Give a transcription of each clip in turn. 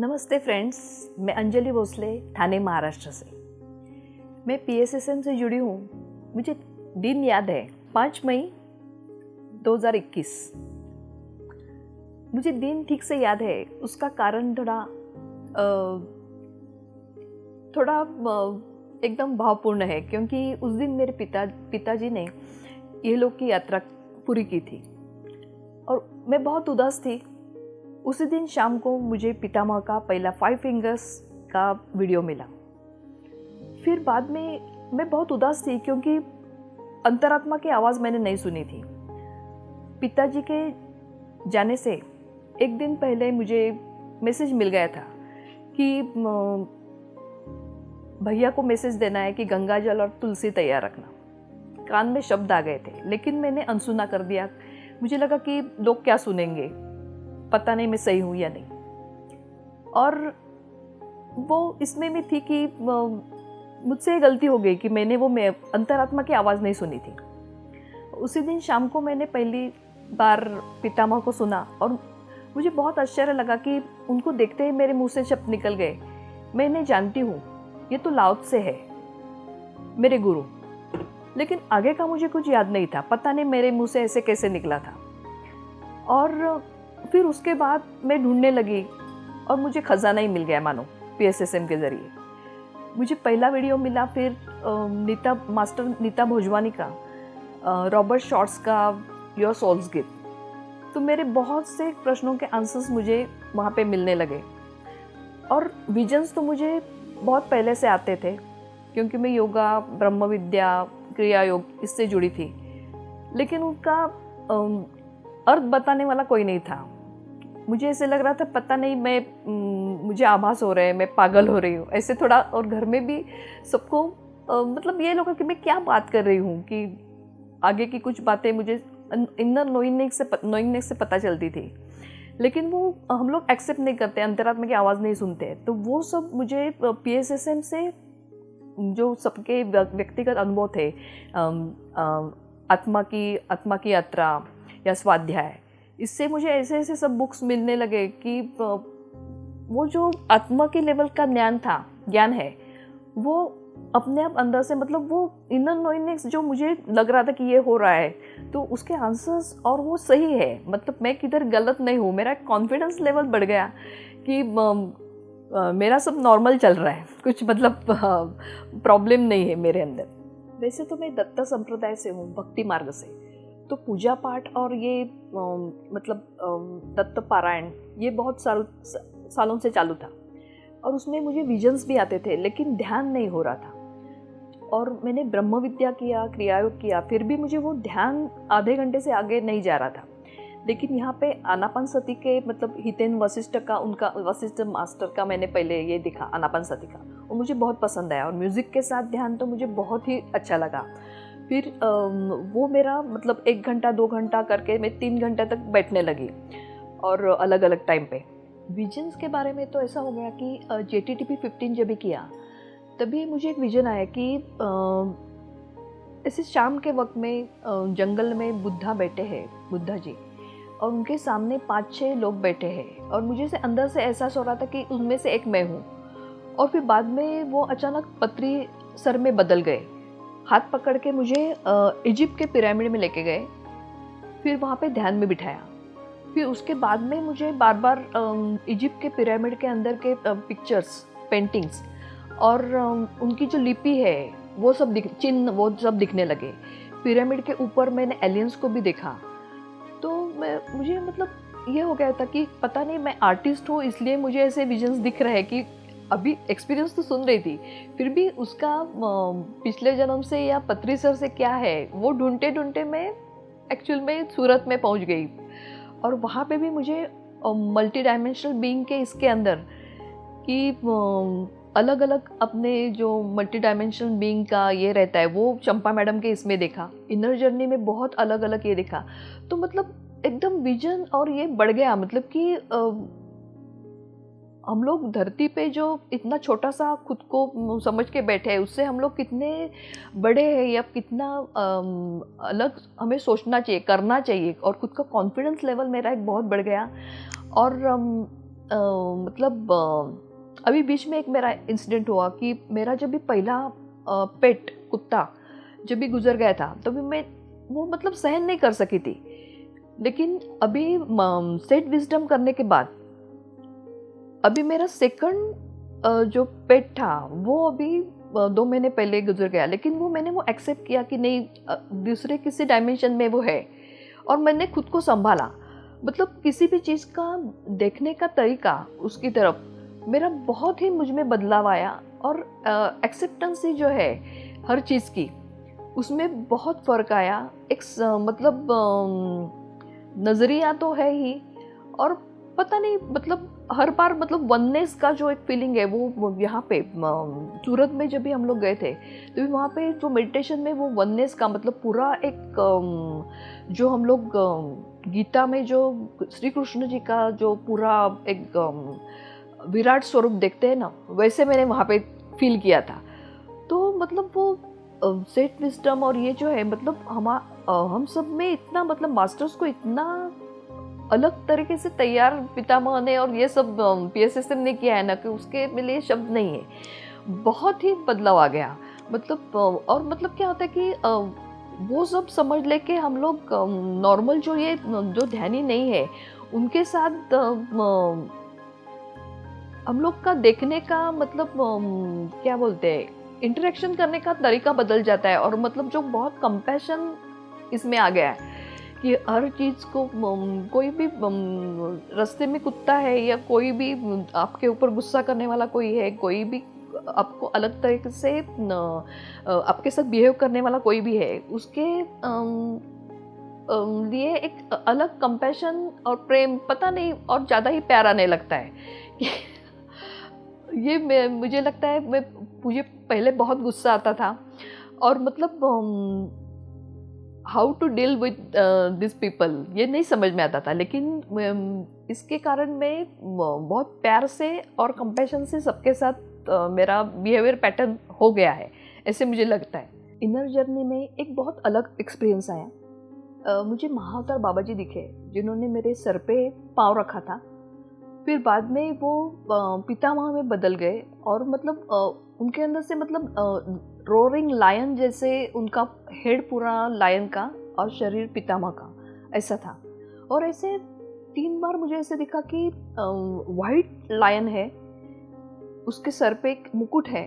नमस्ते फ्रेंड्स, मैं अंजलि भोसले ठाणे महाराष्ट्र से। मैं पीएसएसएम से जुड़ी हूँ। मुझे दिन याद है 5 मई 2021। मुझे दिन ठीक से याद है। उसका कारण थोड़ा एकदम भावपूर्ण है, क्योंकि उस दिन मेरे पिताजी ने ये लोग की यात्रा पूरी की थी और मैं बहुत उदास थी। उसी दिन शाम को मुझे पितामह का पहला 5 फिंगर्स का वीडियो मिला। फिर बाद में मैं बहुत उदास थी, क्योंकि अंतरात्मा की आवाज़ मैंने नहीं सुनी थी। पिताजी के जाने से एक दिन पहले मुझे मैसेज मिल गया था कि भैया को मैसेज देना है कि गंगा जल और तुलसी तैयार रखना। कान में शब्द आ गए थे, लेकिन मैंने अनसुना कर दिया। मुझे लगा कि लोग क्या सुनेंगे, पता नहीं मैं सही हूँ या नहीं। और वो इसमें भी थी कि मुझसे गलती हो गई कि मैंने मैं अंतरात्मा की आवाज़ नहीं सुनी थी। उसी दिन शाम को मैंने पहली बार पितामह को सुना और मुझे बहुत आश्चर्य लगा कि उनको देखते ही मेरे मुंह से शब्द निकल गए। मैं इन्हें जानती हूँ, ये तो लाओ त्से है, मेरे गुरु। लेकिन आगे का मुझे कुछ याद नहीं था, पता नहीं मेरे मुंह से ऐसे कैसे निकला था। और फिर उसके बाद मैं ढूंढने लगी और मुझे खजाना ही मिल गया मानो, पीएसएसएम के ज़रिए। मुझे पहला वीडियो मिला, फिर मास्टर नीता भोजवानी का, रॉबर्ट शॉर्ट्स का योर सोल्स गिफ्ट। तो मेरे बहुत से प्रश्नों के आंसर्स मुझे वहाँ पे मिलने लगे। और विजन्स तो मुझे बहुत पहले से आते थे, क्योंकि मैं योगा, ब्रह्म विद्या, क्रिया योग इससे जुड़ी थी। लेकिन उनका अर्थ बताने वाला कोई नहीं था। मुझे ऐसे लग रहा था पता नहीं मुझे आभास हो रहा है, मैं पागल हो रही हूँ ऐसे थोड़ा। और घर में भी सबको मतलब ये लगा कि मैं क्या बात कर रही हूँ, कि आगे की कुछ बातें मुझे इनर नोइंगनेस से पता चलती थी। लेकिन वो हम लोग एक्सेप्ट नहीं करते, अंतरात्मा की आवाज़ नहीं सुनते। तो वो सब मुझे पीएसएसएम से जो सबके व्यक्तिगत अनुभव थे, आत्मा की यात्रा या स्वाध्याय, इससे मुझे ऐसे ऐसे सब बुक्स मिलने लगे कि वो जो आत्मा के लेवल का ज्ञान है, वो अपने आप अंदर से, मतलब वो इनर नोइंगनेस जो मुझे लग रहा था कि ये हो रहा है, तो उसके आंसर्स और वो सही है। मतलब मैं किधर गलत नहीं हूँ। मेरा कॉन्फिडेंस लेवल बढ़ गया कि मेरा सब नॉर्मल चल रहा है, कुछ मतलब प्रॉब्लम नहीं है मेरे अंदर। वैसे तो मैं दत्त संप्रदाय से हूँ, भक्ति मार्ग से। तो पूजा पाठ और ये दत्त पारायण ये बहुत सालों से चालू था, और उसमें मुझे विजन्स भी आते थे, लेकिन ध्यान नहीं हो रहा था। और मैंने ब्रह्म विद्या किया, क्रियायोग किया, फिर भी मुझे वो ध्यान आधे घंटे से आगे नहीं जा रहा था। लेकिन यहाँ पे आनापानसती के हितेन वशिष्ठ का, उनका वशिष्ठ मास्टर का मैंने पहले ये दिखा आनापानसती का, और मुझे बहुत पसंद आया। और म्यूज़िक के साथ ध्यान तो मुझे बहुत ही अच्छा लगा। फिर वो मेरा 1 घंटा 2 घंटा करके मैं 3 घंटे तक बैठने लगी, और अलग अलग टाइम पे। विजन्स के बारे में तो ऐसा हो गया कि JTTP 15 जब भी किया, तभी मुझे एक विजन आया कि ऐसे शाम के वक्त में जंगल में बुद्धा बैठे हैं, बुद्धा जी, और उनके सामने 5-6 लोग बैठे हैं। और मुझे से अंदर से एहसास हो रहा था कि उनमें से एक मैं हूँ। और फिर बाद में वो अचानक पतरी सर में बदल गए, हाथ पकड़ के मुझे इजिप्ट के पिरामिड में लेके गए, फिर वहाँ पे ध्यान में बिठाया। फिर उसके बाद में मुझे बार बार इजिप्ट के पिरामिड के अंदर के पिक्चर्स, पेंटिंग्स और उनकी जो लिपि है वो सब चिन्ह वो सब दिखने लगे। पिरामिड के ऊपर मैंने एलियंस को भी देखा। तो मुझे ये हो गया था कि पता नहीं मैं आर्टिस्ट हूँ, इसलिए मुझे ऐसे विजन्स दिख रहे हैं कि अभी एक्सपीरियंस तो सुन रही थी, फिर भी उसका पिछले जन्म से या पत्री सर से क्या है वो ढूंढते ढूंढते मैं एक्चुअल में सूरत में पहुंच गई। और वहाँ पे भी मुझे मल्टी डायमेंशनल बीइंग के इसके अंदर कि अलग अलग अपने जो मल्टी डायमेंशनल बीइंग का ये रहता है, वो चंपा मैडम के इसमें देखा। इनर जर्नी में बहुत अलग अलग ये देखा। तो एकदम विजन और ये बढ़ गया। कि हम लोग धरती पे जो इतना छोटा सा खुद को समझ के बैठे हैं, उससे हम लोग कितने बड़े हैं या कितना अलग हमें सोचना चाहिए, करना चाहिए। और खुद का कॉन्फिडेंस लेवल मेरा एक बहुत बढ़ गया। और मतलब अभी बीच में एक मेरा इंसिडेंट हुआ कि मेरा जब भी पहला पेट कुत्ता जब भी गुजर गया था तभी मैं वो मतलब सहन नहीं कर सकी थी। लेकिन अभी सेट विजडम करने के बाद अभी मेरा सेकंड जो पेट था वो अभी 2 महीने पहले गुजर गया, लेकिन वो मैंने वो एक्सेप्ट किया कि नहीं, दूसरे किसी डायमेंशन में वो है और मैंने खुद को संभाला। मतलब किसी भी चीज़ का देखने का तरीका उसकी तरफ मेरा बहुत ही मुझ में बदलाव आया और एक्सेप्टेंस ही जो है हर चीज़ की उसमें बहुत फ़र्क आया। एक मतलब नज़रिया तो है ही, और पता नहीं मतलब हर बार मतलब वननेस का जो एक फीलिंग है वो यहाँ पे सूरत में जब भी हम लोग गए थे तो भी वहाँ पे जो मेडिटेशन में वो वननेस का मतलब पूरा एक जो हम लोग गीता में जो श्री कृष्ण जी का जो पूरा एक विराट स्वरूप देखते हैं ना, वैसे मैंने वहाँ पे फील किया था। तो मतलब वो सेट विजडम और ये जो है मतलब हम सब में इतना मतलब मास्टर्स को इतना अलग तरीके से तैयार पितामह ने और ये सब PSSM ने किया है ना कि उसके लिए शब्द नहीं है। बहुत ही बदलाव आ गया मतलब और मतलब क्या होता है कि वो सब समझ लेके हम लोग नॉर्मल जो ध्यानी नहीं है उनके साथ हम लोग का देखने का मतलब क्या बोलते हैं इंटरेक्शन करने का तरीका बदल जाता है। और मतलब जो बहुत कंपैशन इसमें आ गया है कि हर चीज़ को कोई भी रास्ते में कुत्ता है या कोई भी आपके ऊपर गुस्सा करने वाला कोई है, कोई भी आपको अलग तरीके से आपके साथ बिहेव करने वाला कोई भी है, उसके लिए एक अलग कंपैशन और प्रेम पता नहीं और ज़्यादा ही प्यार आने लगता है कि ये मुझे लगता है मुझे पहले बहुत गुस्सा आता था और मतलब how to deal with this people ये नहीं समझ में आता था, लेकिन इसके कारण मैं बहुत प्यार से और कंपैशन से सबके साथ मेरा बिहेवियर पैटर्न हो गया है, ऐसे मुझे लगता है। इनर जर्नी में एक बहुत अलग एक्सपीरियंस आया। मुझे महाअवतार बाबा जी दिखे जिन्होंने मेरे सर पे पाँव रखा था, फिर बाद में वो पितामह में बदल गए और मतलब उनके अंदर से मतलब रोरिंग लायन जैसे उनका हेड पूरा लायन का और शरीर पितामह का ऐसा था। और ऐसे 3 बार मुझे ऐसे दिखा कि वाइट लायन है, उसके सर पे एक मुकुट है,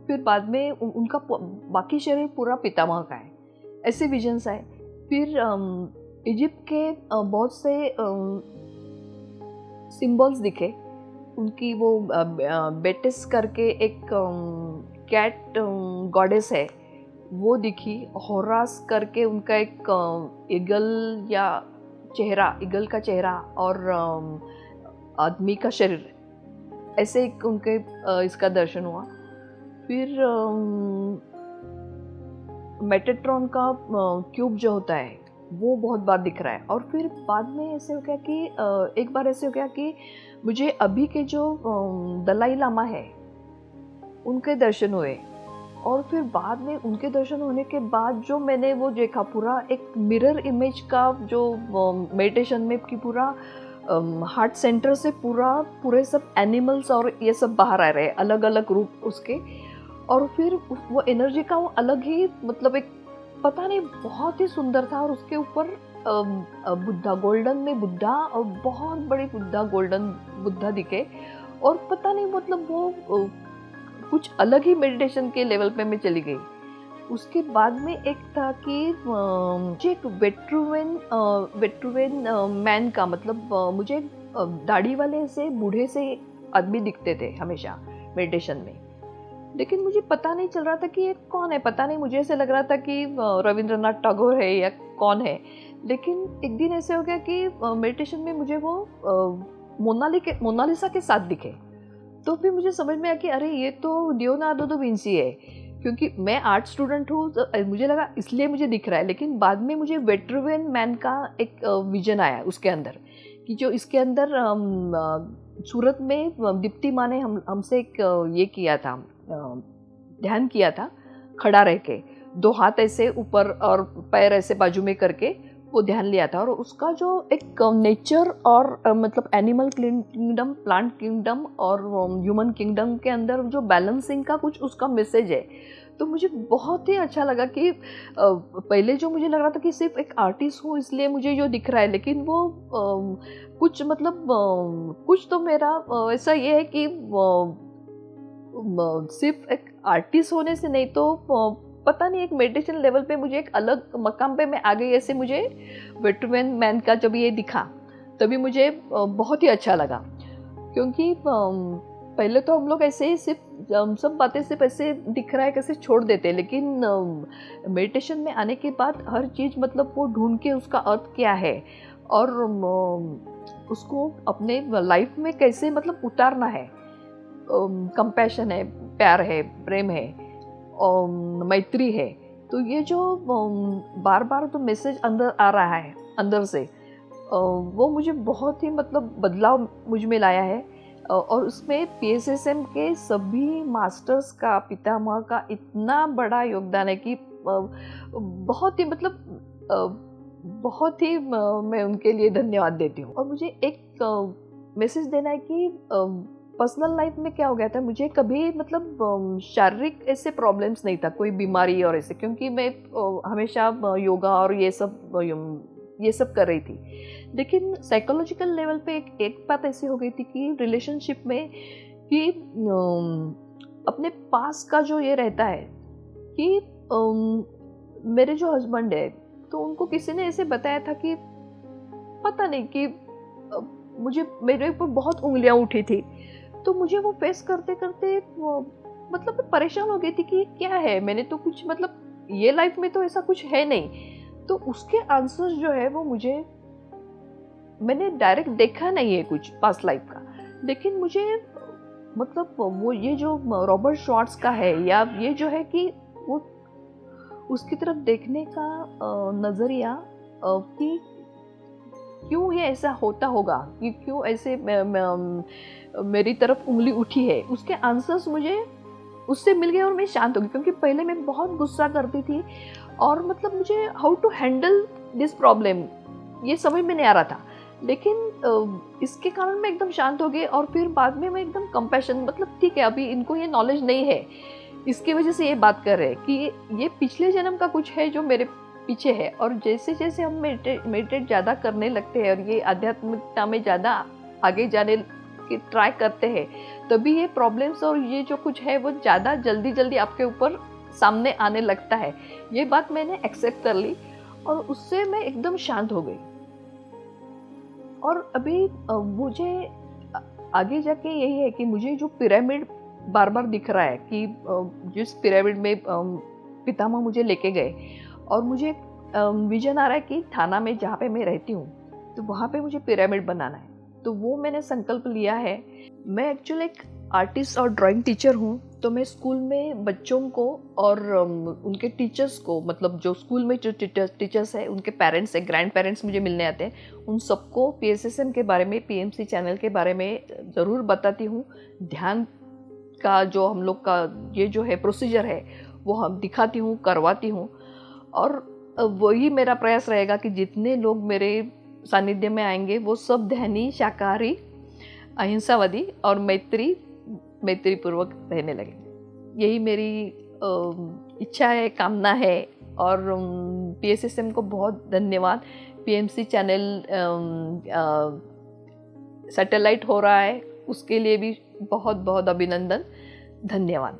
फिर बाद में उनका बाकी शरीर पूरा पितामह का है, ऐसे विजन्स आए। फिर इजिप्ट के बहुत से सिंबल्स दिखे, उनकी वो बेटिस करके एक कैट गॉडेस है वो दिखी, होरास करके उनका एक ईगल या चेहरा, ईगल का चेहरा और आदमी का शरीर, ऐसे एक उनके इसका दर्शन हुआ। फिर मेटाट्रॉन का क्यूब जो होता है वो बहुत बार दिख रहा है। और फिर बाद में ऐसे हो गया कि एक बार ऐसे हो गया कि मुझे अभी के जो दलाई लामा है उनके दर्शन हुए। और फिर बाद में उनके दर्शन होने के बाद जो मैंने वो देखा पूरा एक मिरर इमेज का जो मेडिटेशन में कि पूरा हार्ट सेंटर से पूरे सब एनिमल्स और ये सब बाहर आ रहे हैं, अलग अलग रूप उसके। और फिर वो एनर्जी का वो अलग ही मतलब एक पता नहीं बहुत ही सुंदर था। और उसके ऊपर बुद्धा, गोल्डन में बुद्धा और बहुत बड़ी बुद्धा, गोल्डन बुद्धा दिखे। और पता नहीं मतलब वो कुछ अलग ही मेडिटेशन के लेवल पे मैं चली गई। उसके बाद में एक था कि मुझे एक वेट्रुवेन मैन का मतलब मुझे दाढ़ी वाले से बूढ़े से आदमी दिखते थे हमेशा मेडिटेशन में, लेकिन मुझे पता नहीं चल रहा था कि ये कौन है। पता नहीं, मुझे ऐसे लग रहा था कि रविंद्रनाथ टैगोर है या कौन है। लेकिन एक दिन ऐसे हो गया कि मेडिटेशन में मुझे वो मोनालिसा के साथ दिखे। तो फिर मुझे समझ में आया कि अरे ये तो लियोनार्डो दा विंची है, क्योंकि मैं आर्ट स्टूडेंट हूँ तो मुझे लगा इसलिए मुझे दिख रहा है। लेकिन बाद में मुझे वेट्रुवियन मैन का एक विजन आया उसके अंदर कि जो इसके अंदर सूरत में दीप्ति माँ ने हमसे एक ये किया था, ध्यान किया था खड़ा रह के, 2 हाथ ऐसे ऊपर और पैर ऐसे बाजू में करके वो ध्यान लिया था। और उसका जो एक नेचर और मतलब एनिमल किंगडम, प्लांट किंगडम और ह्यूमन किंगडम के अंदर जो बैलेंसिंग का कुछ उसका मैसेज है, तो मुझे बहुत ही अच्छा लगा कि पहले जो मुझे लग रहा था कि सिर्फ एक आर्टिस्ट हूँ इसलिए मुझे जो दिख रहा है, लेकिन वो कुछ मतलब कुछ तो मेरा ऐसा ये है कि सिर्फ एक आर्टिस्ट होने से नहीं, तो पता नहीं एक मेडिटेशन लेवल पे मुझे एक अलग मकाम पे मैं आ गई। ऐसे मुझे वेटरमैन मैन का जब ये दिखा तभी मुझे बहुत ही अच्छा लगा, क्योंकि पहले तो हम लोग ऐसे ही सिर्फ सब बातें सिर्फ ऐसे दिख रहा है कैसे छोड़ देते हैं, लेकिन मेडिटेशन में आने के बाद हर चीज़ मतलब वो ढूंढ के उसका अर्थ क्या है और उसको अपने लाइफ में कैसे मतलब उतारना है। कंपैशन है, प्यार है, प्रेम है, मैत्री है। तो ये जो बार बार तो मैसेज अंदर आ रहा है अंदर से, वो मुझे बहुत ही मतलब बदलाव मुझ में लाया है। और उसमें PSSM के सभी मास्टर्स का, पितामह का इतना बड़ा योगदान है कि बहुत ही मतलब बहुत ही मैं उनके लिए धन्यवाद देती हूँ। और मुझे एक मैसेज देना है कि पर्सनल लाइफ में क्या हो गया था, मुझे कभी मतलब शारीरिक ऐसे प्रॉब्लम्स नहीं था, कोई बीमारी और ऐसे, क्योंकि मैं हमेशा योगा और ये सब कर रही थी। लेकिन साइकोलॉजिकल लेवल पे एक बात ऐसी हो गई थी कि रिलेशनशिप में कि अपने पास का जो ये रहता है कि मेरे जो हस्बैंड है, तो उनको किसी ने ऐसे बताया था कि पता नहीं कि मुझे मेरे ऊपर बहुत उंगलियां उठी थी, तो मुझे वो फेस करते करते मतलब मैं परेशान हो गई थी कि क्या है, मैंने तो कुछ मतलब ये लाइफ में तो ऐसा कुछ है नहीं। तो उसके आंसर्स जो है वो मैंने डायरेक्ट देखा नहीं है कुछ पास्ट लाइफ का, लेकिन मुझे मतलब वो ये जो रॉबर्ट श्वार्ट्ज का है या ये जो है कि वो उसकी तरफ देखने का नज़रिया कि क्यों ये ऐसा होता होगा, कि क्यों ऐसे मेरी तरफ उंगली उठी है, उसके आंसर्स मुझे उससे मिल गए और मैं शांत हो गई। क्योंकि पहले मैं बहुत गुस्सा करती थी और मतलब मुझे how to handle this problem ये समझ में नहीं आ रहा था, लेकिन इसके कारण मैं एकदम शांत हो गई। और फिर बाद में मैं एकदम कंपैशन, मतलब ठीक है अभी इनको ये नॉलेज नहीं है, इसकी वजह से ये बात कर रहे हैं कि ये पिछले जन्म का कुछ है जो मेरे पीछे है। और जैसे जैसे हम मेडिटेट ज़्यादा करने लगते हैं और ये आध्यात्मिकता में ज़्यादा आगे जाने की ट्राई करते हैं, तभी ये प्रॉब्लम्स और ये जो कुछ है वो ज़्यादा जल्दी आपके ऊपर सामने आने लगता है। ये बात मैंने एक्सेप्ट कर ली और उससे मैं एकदम शांत हो गई। और अभी मुझे आगे जाके यही है कि मुझे जो पिरामिड बार बार दिख रहा है कि जिस पिरामिड में पितामह मुझे लेके गए, और मुझे विजन आ रहा है कि थाना में जहाँ पे मैं रहती हूँ तो वहाँ पे मुझे पिरामिड बनाना है। तो वो मैंने संकल्प लिया है। मैं एक्चुअली एक आर्टिस्ट और ड्राइंग टीचर हूँ, तो मैं स्कूल में बच्चों को और उनके टीचर्स को, मतलब जो स्कूल में जो टीचर्स हैं उनके पेरेंट्स हैं, ग्रैंड पेरेंट्स मुझे मिलने आते हैं, उन सबको PSSM के बारे में, PMC चैनल के बारे में ज़रूर बताती हूँ। ध्यान का जो हम लोग का ये जो है प्रोसीजर है वो हम दिखाती हूँ, करवाती हूँ। और वही मेरा प्रयास रहेगा कि जितने लोग मेरे सानिध्य में आएंगे वो सब ध्यानी, शाकाहारी, अहिंसावादी और मैत्रीपूर्वक रहने लगे। यही मेरी इच्छा है, कामना है। और PSSM को बहुत धन्यवाद। PMC चैनल सैटेलाइट हो रहा है, उसके लिए भी बहुत बहुत अभिनंदन। धन्यवाद।